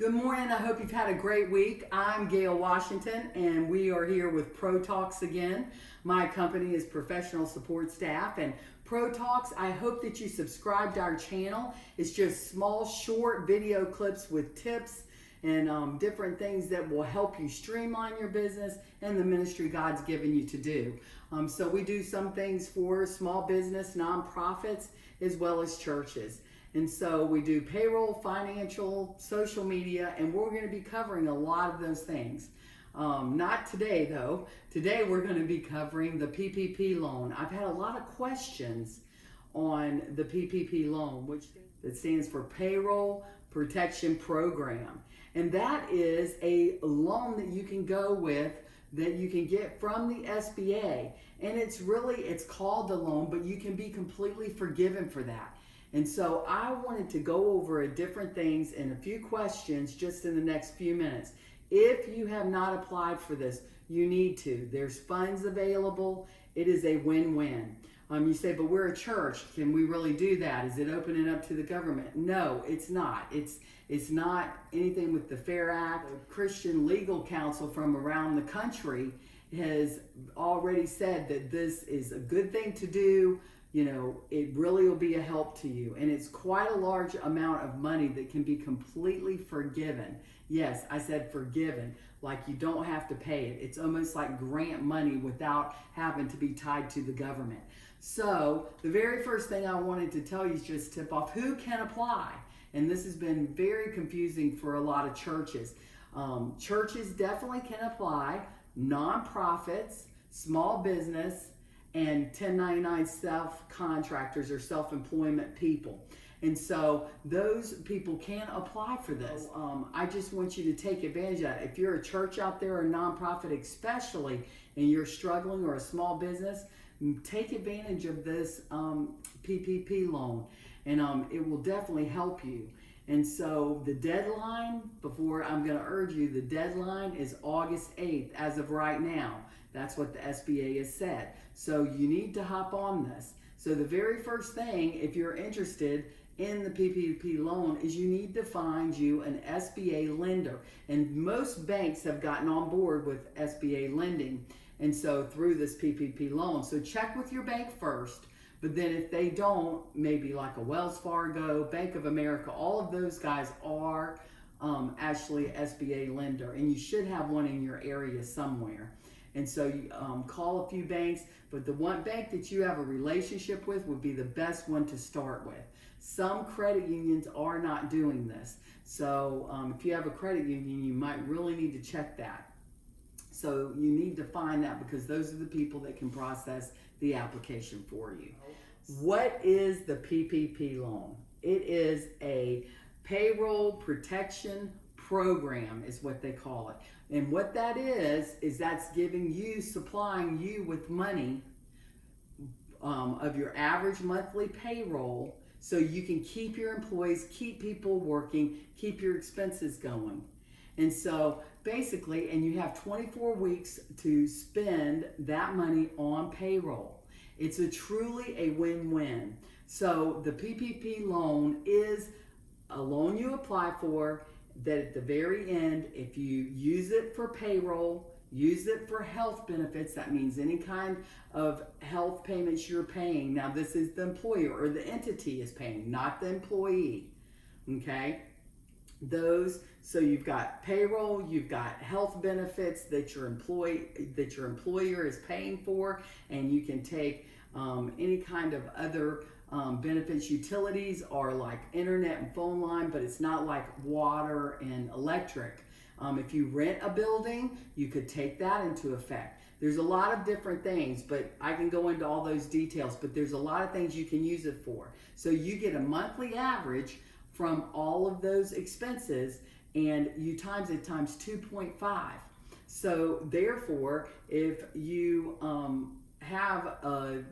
Good morning. I hope you've had a great week. I'm Gail Washington, and we are here with Pro Talks again. My company is Professional Support Staff, and Pro Talks, I hope that you subscribe to our channel. It's just small, short video clips with tips and different things that will help you streamline your business and the ministry God's given you to do. So we do some things for small business, nonprofits, as well as churches. And so we do payroll, financial, social media, and we're going to be covering a lot of those things. Not today, though. Today we're going to be covering the PPP loan. I've had a lot of questions on the PPP loan, which stands for Payroll Protection Program. And that is a loan that you can go with, that you can get from the SBA. And it's called the loan, but you can be completely forgiven for that. And so I wanted to go over different things and a few questions just in the next few minutes. If you have not applied for this, you need to. There's funds available. It is a win-win. You say, but we're a church. Can we really do that? Is it opening up to the government? No, it's not. It's not anything with the FAIR Act. The Christian Legal Counsel from around the country has already said that this is a good thing to do. You know, it really will be a help to you. And it's quite a large amount of money that can be completely forgiven. Yes, I said forgiven, like you don't have to pay it. It's almost like grant money without having to be tied to the government. So the very first thing I wanted to tell you is just tip off who can apply. And this has been very confusing for a lot of churches. Churches definitely can apply, nonprofits, small business, and 1099 self-contractors or self-employment people. And so those people can apply for this. I just want you to take advantage of that. If you're a church out there or a nonprofit especially, and you're struggling, or a small business, take advantage of this PPP loan, and it will definitely help you. And so the deadline, before I'm going to urge you, the deadline is August 8th as of right now. That's what the SBA has said. So you need to hop on this. So the very first thing, if you're interested in the PPP loan, is you need to find you an SBA lender. And most banks have gotten on board with SBA lending, and so through this PPP loan. So check with your bank first. But then if they don't, maybe like a Wells Fargo, Bank of America, all of those guys are actually an SBA lender. And you should have one in your area somewhere. And so you call a few banks, but the one bank that you have a relationship with would be the best one to start with. Some credit unions are not doing this. So if you have a credit union, you might really need to check that. So you need to find that, because those are the people that can process the application for you. What is the PPP loan? It is a payroll protection program is what they call it. And what that is that's giving you, supplying you with money of your average monthly payroll, so you can keep your employees, keep people working, keep your expenses going. And so basically, and you have 24 weeks to spend that money on payroll. It's truly a win-win. So the PPP loan is a loan you apply for, that at the very end, if you use it for payroll, use it for health benefits, that means any kind of health payments you're paying. Now this is the employer or the entity is paying, not the employee, okay? So you've got payroll, you've got health benefits that your employer is paying for, and you can take any kind of other benefits. Utilities are like internet and phone line, but it's not like water and electric. If you rent a building, you could take that into effect. There's a lot of different things, but I can go into all those details, but there's a lot of things you can use it for. So you get a monthly average from all of those expenses, and you times it times 2.5. So therefore, if you have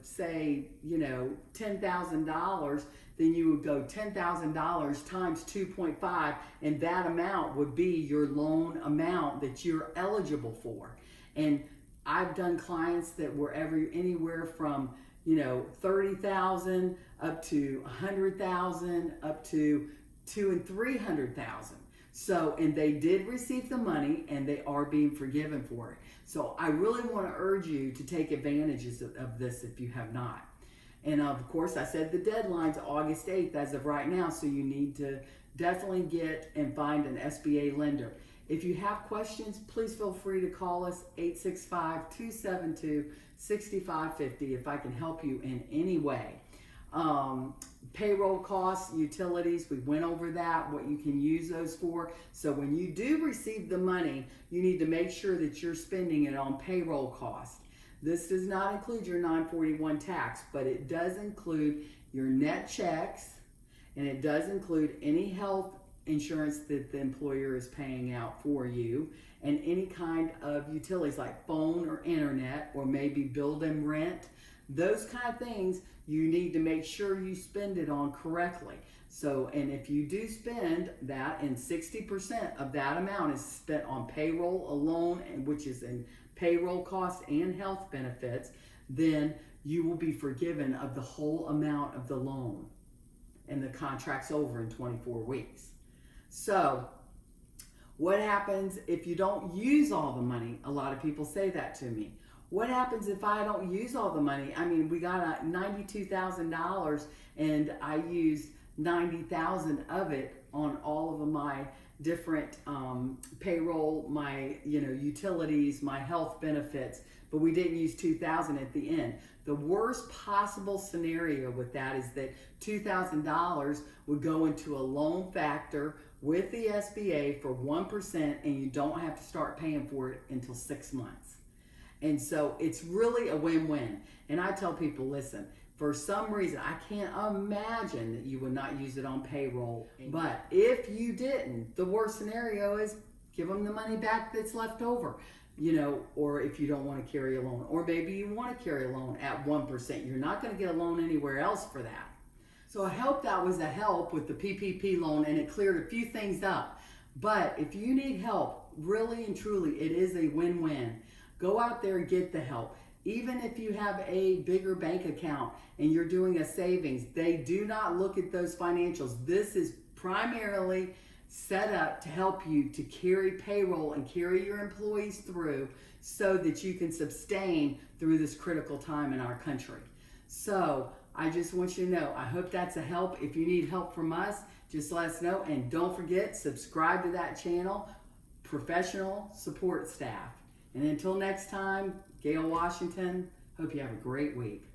say, $10,000, then you would go $10,000 times 2.5, and that amount would be your loan amount that you're eligible for. And I've done clients that were anywhere from 30,000 up to 100,000 up to 200,000 and 300,000. So, and they did receive the money and they are being forgiven for it. So I really want to urge you to take advantages of this if you have not. And of course, I said the deadline's August 8th as of right now, so you need to definitely get and find an SBA lender. If you have questions, please feel free to call us 865-272-6550 if I can help you in any way. Payroll costs, utilities, we went over that, what you can use those for. So when you do receive the money, you need to make sure that you're spending it on payroll costs. This does not include your 941 tax, but it does include your net checks, and it does include any health insurance that the employer is paying out for you, and any kind of utilities like phone or internet, or maybe building rent. Those kind of things you need to make sure you spend it on correctly. So, and if you do spend that, and 60% of that amount is spent on payroll alone, and which is in payroll costs and health benefits, then you will be forgiven of the whole amount of the loan, and the contract's over in 24 weeks. So what happens if you don't use all the money? A lot of people say that to me. What happens if I don't use all the money? I mean, we got $92,000 and I used $90,000 of it on all of my different payroll, my utilities, my health benefits, but we didn't use $2,000 at the end. The worst possible scenario with that is that $2,000 would go into a loan factor with the SBA for 1%, and you don't have to start paying for it until 6 months. And so it's really a win-win. And I tell people, listen, for some reason, I can't imagine that you would not use it on payroll. But if you didn't, the worst scenario is give them the money back that's left over. Or if you don't want to carry a loan, or maybe you want to carry a loan at 1%. You're not going to get a loan anywhere else for that. So I hope that was a help with the PPP loan, and it cleared a few things up. But if you need help, really and truly, it is a win-win. Go out there and get the help. Even if you have a bigger bank account and you're doing a savings, they do not look at those financials. This is primarily set up to help you to carry payroll and carry your employees through so that you can sustain through this critical time in our country. So I just want you to know, I hope that's a help. If you need help from us, just let us know. And don't forget, subscribe to that channel, Professional Support Staff. And until next time, Gail Washington, hope you have a great week.